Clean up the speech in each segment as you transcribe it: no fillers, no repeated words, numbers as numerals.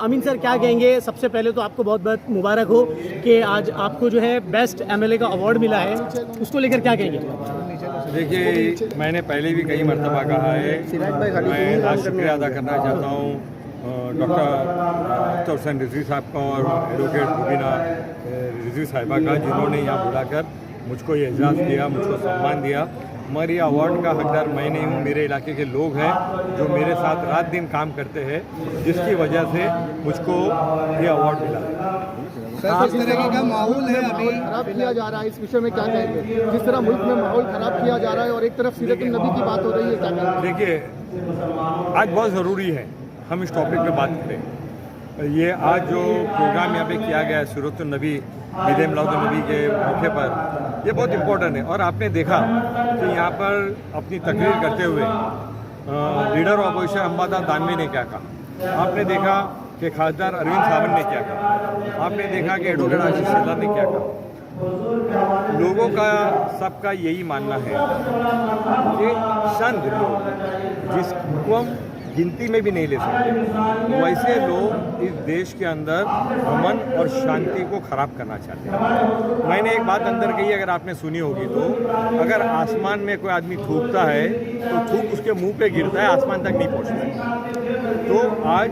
अमीन sir क्या कहेंगे, सबसे पहले तो आपको बहुत बहुत मुबारक हो कि आज आपको जो है बेस्ट एमएलए का अवार्ड मिला है, उसको लेकर क्या कहेंगे? देखिए, मैंने पहले भी कई मरतबा कहा है, मैं आज शुक्रिया अदा करना चाहता हूँ डॉक्टर अख्तर हुसैन रिजवी साहब का और एडवोकेट रुबीना रिजवी साहिबा का, जिन्होंने यहाँ बुलाकर मुझको ये एजाज़ दिया, मुझको सम्मान दिया। मगर ये अवार्ड का हकदार मैं नहीं हूँ, मेरे इलाके के लोग हैं जो मेरे साथ रात दिन काम करते हैं, जिसकी वजह से मुझको ये अवार्ड मिला। किस तरह का माहौल है अभी खराब किया जा रहा है, इस विषय में क्या कहेंगे? जिस तरह मुल्क में माहौल खराब किया जा रहा है और एक तरफ सीरत नबी की बात हो रही है, क्या कहेंगे? देखिए, आज बहुत ज़रूरी है हम इस टॉपिक पे बात करें। ये आज जो प्रोग्राम यहाँ पे किया गया है सीरत नबी, ईद मिलाद नबी के मौके पर, ये बहुत इम्पोर्टेंट है। और आपने देखा कि यहाँ पर अपनी तकरीर करते हुए लीडर ऑफ अपोजिशन अम्बादार दानवे ने क्या कहा, आपने देखा कि खासदार अरविंद सावंत ने क्या कहा, आपने देखा कि एडवोकेट आशीष शेलार ने क्या कहा। लोगों का सबका यही मानना है कि चंद लोग जिसको हम गिनती में भी नहीं ले सकते, वैसे लोग इस देश के अंदर अमन और शांति को ख़राब करना चाहते हैं। मैंने एक बात अंदर कही, अगर आपने सुनी होगी तो, अगर आसमान में कोई आदमी थूकता है तो थूक उसके मुंह पे गिरता है, आसमान तक नहीं पहुंचता। तो आज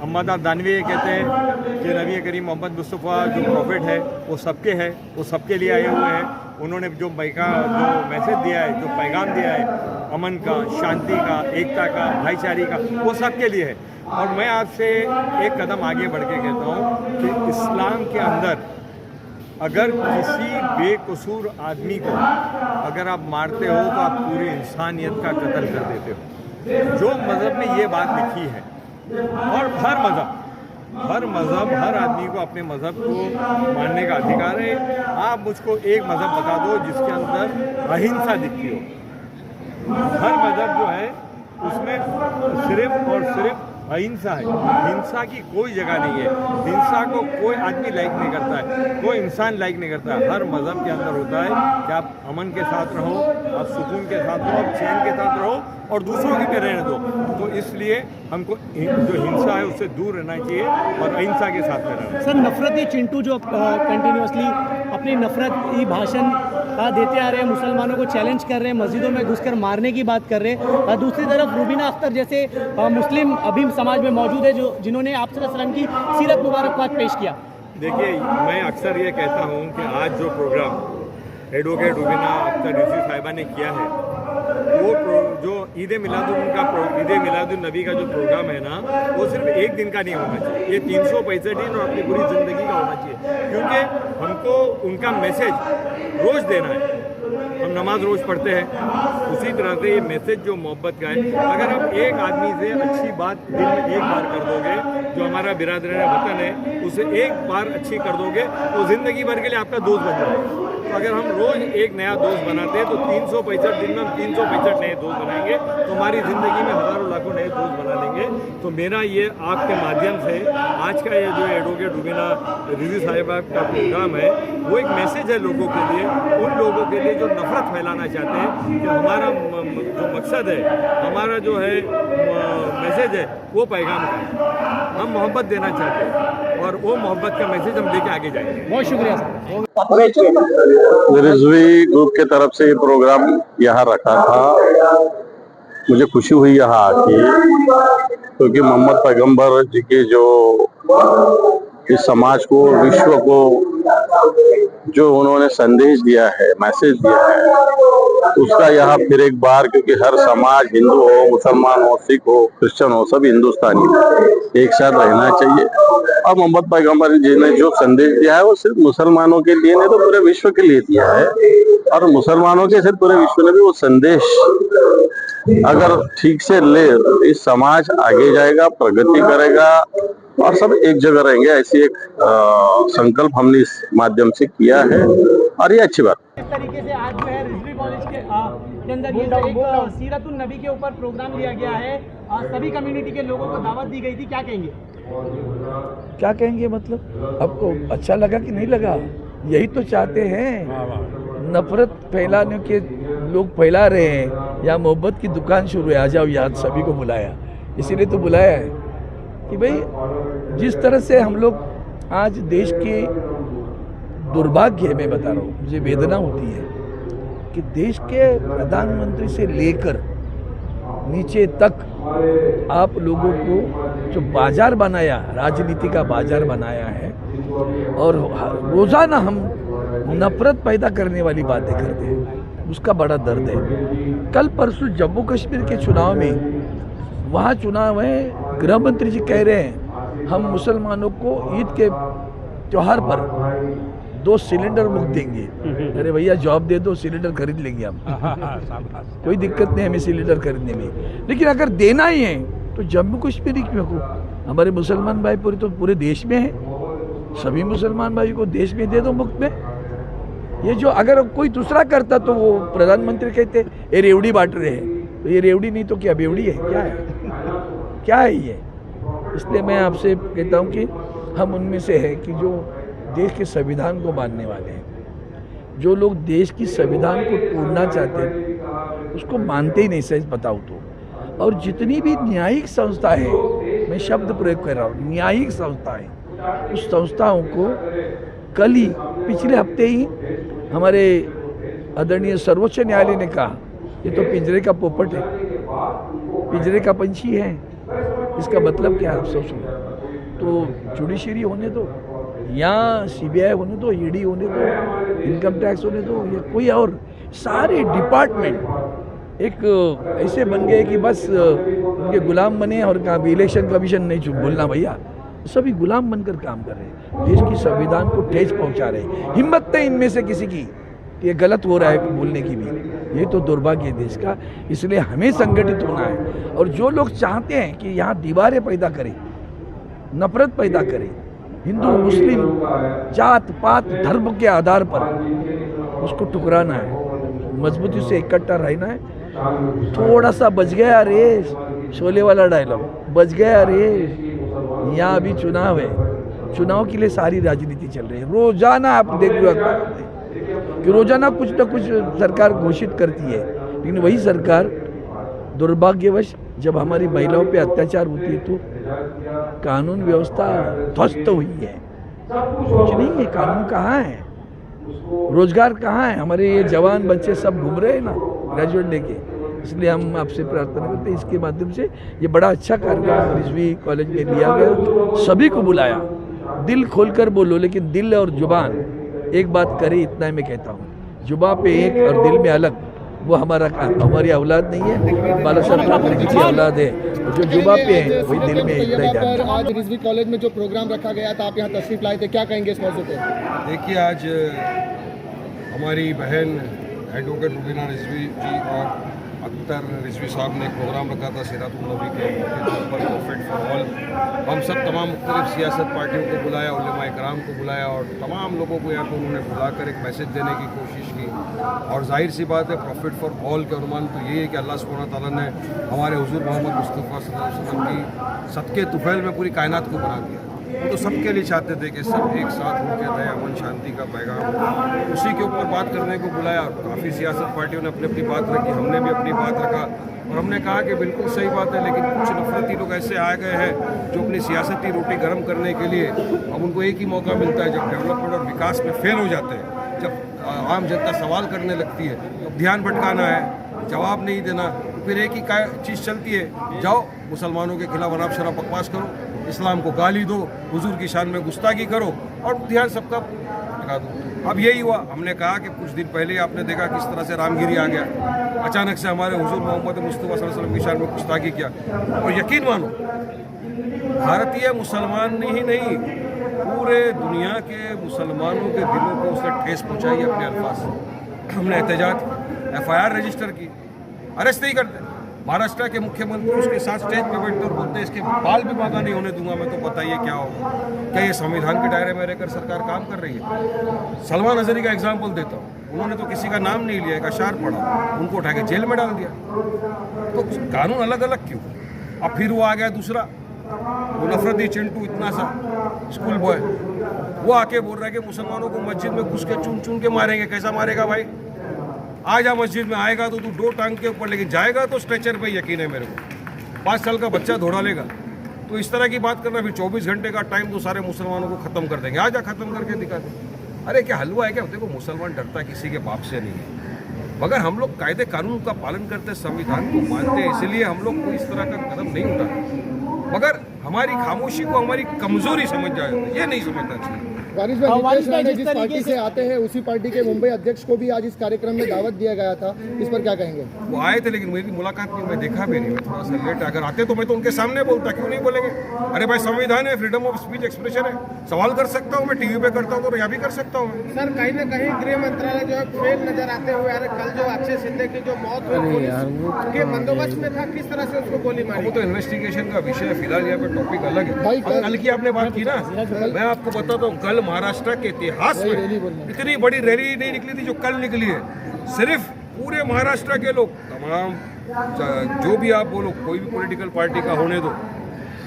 अम्बादार दानवे ये कहते हैं कि नबी करीम मोहम्मद मुस्तफ़ा जो प्रॉफिट है वो सबके है, वो सबके लिए आए हुए हैं। उन्होंने जो मैसेज दिया है, जो पैगाम दिया है अमन का, शांति का, एकता का, भाईचारे का, वो सबके लिए है। और मैं आपसे एक कदम आगे बढ़ के कहता हूँ कि इस्लाम के अंदर अगर किसी बेकसूर आदमी को अगर आप मारते हो तो आप पूरी इंसानियत का कत्ल कर देते हो। जो मज़हब में ये बात लिखी है, और हर मज़हब हर आदमी को अपने मज़हब को मानने का अधिकार है। आप मुझको एक मज़हब बता दो जिसके अंदर अहिंसा दिखती हो। हर मज़हब जो है उसमें सिर्फ और सिर्फ अहिंसा है, हिंसा की कोई जगह नहीं है। हिंसा को कोई आदमी लाइक नहीं करता है, कोई इंसान लाइक नहीं करता है। हर मज़हब के अंदर होता है कि आप अमन के साथ रहो, आप सुकून के साथ रहो, आप चैन के साथ रहो और दूसरों के रहने दो। तो इसलिए हमको जो हिंसा है उससे दूर रहना चाहिए और अहिंसा के साथ रहना चाहिए। सर, नफरती चिंटू जो कंटिन्यूसली अपनी नफरती भाषण देते आ रहे हैं, मुसलमानों को चैलेंज कर रहे हैं, मस्जिदों में घुसकर मारने की बात कर रहे हैं, दूसरी तरफ रुबीना अख्तर जैसे मुस्लिम अभी समाज में मौजूद है जो जिन्होंने आप सल्लल्लाहु अलैहि वसल्लम की सीरत मुबारकबाद पेश किया। देखिए, मैं अक्सर ये कहता हूँ कि आज जो प्रोग्राम एडवोकेट रुबीना अख्तर रिजवी साहिबा ने किया है, वो जो ईद मिलादुन नबी का जो प्रोग्राम है ना, वो सिर्फ एक दिन का नहीं होना चाहिए, ये 365 दिन और अपनी पूरी ज़िंदगी का होना चाहिए। क्योंकि हमको उनका मैसेज रोज़ देना है। हम नमाज रोज़ पढ़ते हैं, उसी तरह से ये मैसेज जो मोहब्बत का है, अगर आप एक आदमी से अच्छी बात दिन में एक बार कर दोगे, जो हमारा बिरादरान वतन है उसे एक बार अच्छी कर दोगे तो ज़िंदगी भर के लिए आपका दोस्त बन जाएगा। तो अगर हम रोज़ एक नया दोस्त बनाते हैं तो 365 दिन में हम 365 नए दोस्त बनाएंगे, तो हमारी ज़िंदगी में हज़ारों लाखों नए दोस्त बना लेंगे। तो मेरा ये आपके माध्यम से आज का ये जो एडवोकेट रुबीना रिजवी साहिबा का प्रोग्राम है, वो एक मैसेज है लोगों के लिए, उन लोगों के लिए जो नफ़रत फैलाना चाहते हैं कि हमारा जो मकसद है, हमारा जो है मैसेज है, वो पैगाम का है। हम मोहब्बत देना चाहते हैं और वो मोहब्बत का मैसेज हम लेके आगे जाएंगे। बहुत शुक्रिया सर। रिजवी ग्रुप के तरफ से ये प्रोग्राम यहाँ रखा था। मुझे खुशी हुई यहाँ आके, क्योंकि मोहम्मद पैगंबर जी के जो इस समाज को, विश्व को जो उन्होंने संदेश दिया है, मैसेज दिया है, उसका यहाँ फिर एक बार, क्योंकि हर समाज, हिंदू हो, मुसलमान हो, सिख हो, क्रिश्चियन हो, सभी हिंदुस्तानी एक साथ रहना चाहिए। और मोहम्मद पैगंबर जी ने जो संदेश दिया है वो सिर्फ मुसलमानों के लिए नहीं तो पूरे विश्व के लिए दिया है। और मुसलमानों के सिर्फ पूरे विश्व ने भी वो संदेश अगर ठीक से ले, इस समाज आगे जाएगा, प्रगति करेगा और सब एक जगह रहेंगे। ऐसी एक संकल्प हमने इस माध्यम से किया है और ये अच्छी बात। इस तरीके से आज जो है रिजवी कॉलेज के अंदर ये जो एक सीरतुन नबी के ऊपर प्रोग्राम लिया गया है, सभी कम्युनिटी के लोगों को दावत दी गई थी, क्या कहेंगे? क्या कहेंगे मतलब, आपको अच्छा लगा कि नहीं लगा? यही तो चाहते हैं। नफरत फैलाने के लोग फैला रहे हैं, या मोहब्बत की दुकान शुरू है, आ जाओ यहाँ, सभी को बुलाया, इसीलिए तो बुलाया है। कि भाई जिस तरह से हम लोग आज देश के दुर्भाग्य, मैं बता रहा हूँ, मुझे वेदना होती है कि देश के प्रधानमंत्री से लेकर नीचे तक आप लोगों को जो बाजार बनाया, राजनीति का बाजार बनाया है, और रोजाना हम नफरत पैदा करने वाली बातें करते हैं, उसका बड़ा दर्द है। कल परसों जम्मू कश्मीर के चुनाव में, वहाँ चुनाव है, गृह मंत्री जी कह रहे हैं हम मुसलमानों को ईद के त्योहार पर 2 सिलेंडर मुफ्त देंगे। अरे भैया जॉब दे दो, सिलेंडर खरीद लेंगे हम, कोई दिक्कत नहीं हमें सिलेंडर खरीदने में। लेकिन अगर देना ही है तो जम्मू कश्मीर क्यों को? हमारे मुसलमान भाई पूरे देश में है, सभी मुसलमान भाई को देश में दे दो मुफ्त में। ये जो अगर कोई दूसरा करता तो वो प्रधानमंत्री कहते ये रेवड़ी बांट रहे हैं, तो ये रेवड़ी नहीं तो क्या बेवड़ी है? क्या है, क्या है ये? इसलिए मैं आपसे कहता हूँ कि हम उनमें से है कि जो देश के संविधान को मानने वाले हैं, जो लोग देश की संविधान को तोड़ना चाहते हैं उसको मानते ही नहीं, सच बताऊँ तो। और जितनी भी न्यायिक संस्था है, मैं शब्द प्रयोग कर रहा हूँ, न्यायिक संस्था है, उस संस्थाओं को कल ही, पिछले हफ्ते ही हमारे आदरणीय सर्वोच्च न्यायालय ने कहा ये तो पिंजरे का पोपट है, पिंजरे का पंछी है। इसका मतलब क्या, आप सोच लो। तो जुडिशरी होने दो या CBI होने दो, ED होने दो, इनकम टैक्स होने दो, या कोई और सारे डिपार्टमेंट एक ऐसे बन गए कि बस उनके गुलाम बने। और कहा भी इलेक्शन कमीशन नहीं चुप बोलना भैया, सभी गुलाम बनकर काम कर रहे हैं, देश की संविधान को ठेस पहुंचा रहे हैं। हिम्मत नहीं इनमें से किसी की कि ये गलत हो रहा है बोलने की भी। ये तो दुर्भाग्य है देश का। इसलिए हमें संगठित होना है, और जो लोग चाहते हैं कि यहाँ दीवारें पैदा करें, नफरत पैदा करें, हिंदू मुस्लिम जात पात धर्म के आधार पर, उसको टुकराना है, मजबूती से इकट्ठा रहना है। थोड़ा सा बच गया रे, शोले वाला डायलॉग, बच गया रे। यहाँ अभी चुनाव है, चुनाव के लिए सारी राजनीति चल रही है। रोजाना आप देख रहे हो कि रोजाना कुछ न कुछ सरकार घोषित करती है, लेकिन वही सरकार दुर्भाग्यवश जब हमारी महिलाओं पे अत्याचार होती है तो कानून व्यवस्था ध्वस्त हुई है। कुछ नहीं है, कानून कहाँ है, रोजगार कहाँ है? हमारे ये जवान बच्चे सब घूम रहे हैं ना ग्रेजुएट लेके। इसलिए हम आपसे प्रार्थना करते हैं, इसके माध्यम से ये बड़ा अच्छा कार्यक्रम रिजवी कॉलेज में लिया गया, सभी को बुलाया। दिल खोलकर बोलो, लेकिन दिल और जुबान एक बात करे, इतना ही मैं कहता हूँ। जुबान पे एक और दिल में अलग, वो हमारी औलाद नहीं है, बाला साहब ठाकरे की औलाद है। जो जुबान पे है वही दिल में है। आज रिजवी कॉलेज में जो प्रोग्राम रखा गया था, आप यहाँ तशरीफ लाए थे, क्या कहेंगे इस मौजूद पे? देखिए, आज हमारी बहन एडवोकेट रुबीना रिजवी जी और अख्तर रिजवी साहब ने एक प्रोग्राम रखा था सीरतुन नबी के ऊपर, प्रॉफिट फॉर ऑल। हम सब तमाम मुख्तलिफ सियासत पार्टियों को बुलाया, उलमा इकराम को बुलाया, और तमाम लोगों को यहाँ पर उन्होंने बुलाकर एक मैसेज देने की कोशिश की। और जाहिर सी बात है, प्रॉफिट फॉर ऑल का अनुमान तो ये है कि अल्लाह सुब्हानहू तआला ने हमारे हुजूर मोहम्मद मुस्तफ़ा सल्लल्लाहु अलैहि वसल्लम की सदके तुफैल में पूरी कायनात को बना दिया। वो तो सबके लिए चाहते थे कि सब एक साथ होकर रहे, अमन शांति का पैगाम, उसी के ऊपर बात करने को बुलाया। काफ़ी सियासत पार्टियों ने अपनी अपनी बात रखी, हमने भी अपनी बात रखा, और हमने कहा कि बिल्कुल सही बात है, लेकिन कुछ नफरती लोग ऐसे आ गए हैं जो अपनी सियासती रोटी गर्म करने के लिए, अब उनको एक ही मौका मिलता है जब डेवलपमेंट और विकास में फेल हो जाते हैं, जब आम जनता सवाल करने लगती है, तो ध्यान भटकाना है, जवाब नहीं देना, फिर एक ही चीज़ चलती है, जाओ मुसलमानों के खिलाफ अनाप शराब बकवास करो, इस्लाम को गाली दो, हुजूर की शान में गुस्ताखी करो, और ध्यान सबका भटका दो। अब यही हुआ। हमने कहा कि कुछ दिन पहले आपने देखा किस तरह से रामगिरी आ गया, अचानक से हमारे हुजूर मोहम्मद मुस्तफ़ा सल्लल्लाहु अलैहि वसल्लम की शान में गुस्ताखी किया। और यकीन मानो, भारतीय मुसलमान ही नहीं, पूरे दुनिया के मुसलमानों के दिलों को उसने ठेस पहुँचाई अपने अल्फाज से। हमने एहतजाज, FIR रजिस्टर की, अरेस्ट नहीं करते। महाराष्ट्र के मुख्यमंत्री उसके साथ स्टेज पर बैठते और बोलते इसके बाल भी बागा नहीं होने दूंगा मैं, तो बताइए क्या होगा? क्या ये संविधान के दायरे में रहकर सरकार काम कर रही है? सलमान अजहरी का एग्जाम्पल देता हूँ, उन्होंने तो किसी का नाम नहीं लिया, एक अशार पढ़ा, उनको उठा के जेल में डाल दिया। तो कानून अलग अलग क्यों? अब फिर वो आ गया दूसरा, वो नफरती चिंटू, इतना सा स्कूल बॉय, वो आके बोल रहा है कि मुसलमानों को मस्जिद में घुस के चुन चुन के मारेंगे। कैसा मारेगा भाई? आ जा मस्जिद में, आएगा तो तू 2 टांग के ऊपर, लेकिन जाएगा तो स्ट्रेचर पे, यकीन है मेरे को। 5 साल का बच्चा दौड़ा लेगा, तो इस तरह की बात करना, फिर 24 घंटे का टाइम तो सारे मुसलमानों को खत्म कर देंगे, आजा खत्म करके दिखा दे। अरे क्या हलवा है क्या? देखो मुसलमान डरता किसी के बाप से नहीं है, मगर हम लोग कायदे कानून का पालन करते, संविधान को मानते हैं, इसलिए हम लोग कोई इस तरह का कदम नहीं उठाते। मगर हमारी खामोशी को हमारी कमजोरी समझ जाए, ये नहीं समझना चाहिए। वारिस भाई, वारिस नीतीश भाई, राणे जिस जिस तरीके पार्टी से से आते हैं उसी पार्टी के मुंबई अध्यक्ष को भी आज इस कार्यक्रम में दावत दिया गया था, इस पर क्या कहेंगे? वो आए थे लेकिन मेरी मुलाकात नहीं, मैं देखा भी नहीं, मैं थोड़ा सा लेट। अगर आते तो मैं तो उनके सामने बोलता, क्यों नहीं बोलेंगे? अरे भाई संविधान है, फ्रीडम ऑफ स्पीच एक्सप्रेशन है, सवाल कर सकता हूँ मैं, टीवी पे करता हूँ तो यहाँ भी कर सकता हूँ मैं। सर कहीं ना कहीं गृह मंत्रालय जो है फेल नजर आते हुए आ रहे। कल जो अक्षय सिंधे की जो मौत हुई पुलिस के बंदोबस्त में था, किस तरह से उसको गोली मारी? वो तो इन्वेस्टिगेशन का विषय है, फिलहाल यहाँ पे टॉपिक अलग है। भाई, अब कल की आपने बात की ना, मैं आपको बताता हूँ, कल महाराष्ट्र के इतिहास में इतनी बड़ी रैली नहीं निकली थी जो कल निकली है। सिर्फ पूरे महाराष्ट्र के लोग, तमाम जो भी आप बोलो, कोई भी पॉलिटिकल पार्टी का होने दो,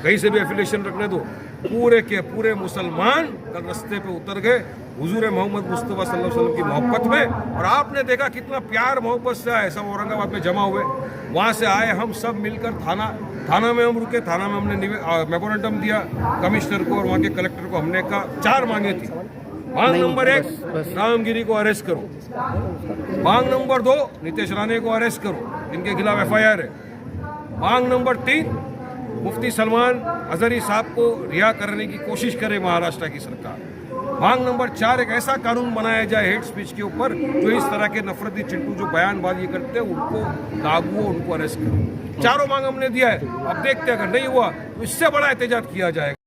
कहीं से भी एफिलिएशन रखने दो, पूरे के पूरे मुसलमान कल रास्ते पे उतर गए हुजूर मोहम्मद मुस्तफा सल्लल्लाहु अलैहि वसल्लम की मोहब्बत में। और आपने देखा कितना प्यार मोहब्बत से आए, सब औरंगाबाद में जमा हुए, वहाँ से आए, हम सब मिलकर थाना में हम रुके, थाना में हमने मेमोरेंडम दिया कमिश्नर को और वहाँ के कलेक्टर को। हमने कहा 4 मांगे थी। मांग नंबर 1, रामगिरी को अरेस्ट करो। मांग नंबर 2, नीतीश राणे को अरेस्ट करो, इनके खिलाफ FIR है। मांग नंबर 3, मुफ्ती सलमान अजहरी साहब को रिहा करने की कोशिश करे महाराष्ट्र की सरकार। मांग नंबर 4, एक ऐसा कानून बनाया जाए हेट स्पीच के ऊपर, जो इस तरह के नफरती चिंटू जो बयानबाजी करते हैं उनको लागू हो, उनको अरेस्ट करो। चारों मांग हमने दिया है। अब देखते हैं, अगर नहीं हुआ तो इससे बड़ा एहतजाज किया जाएगा।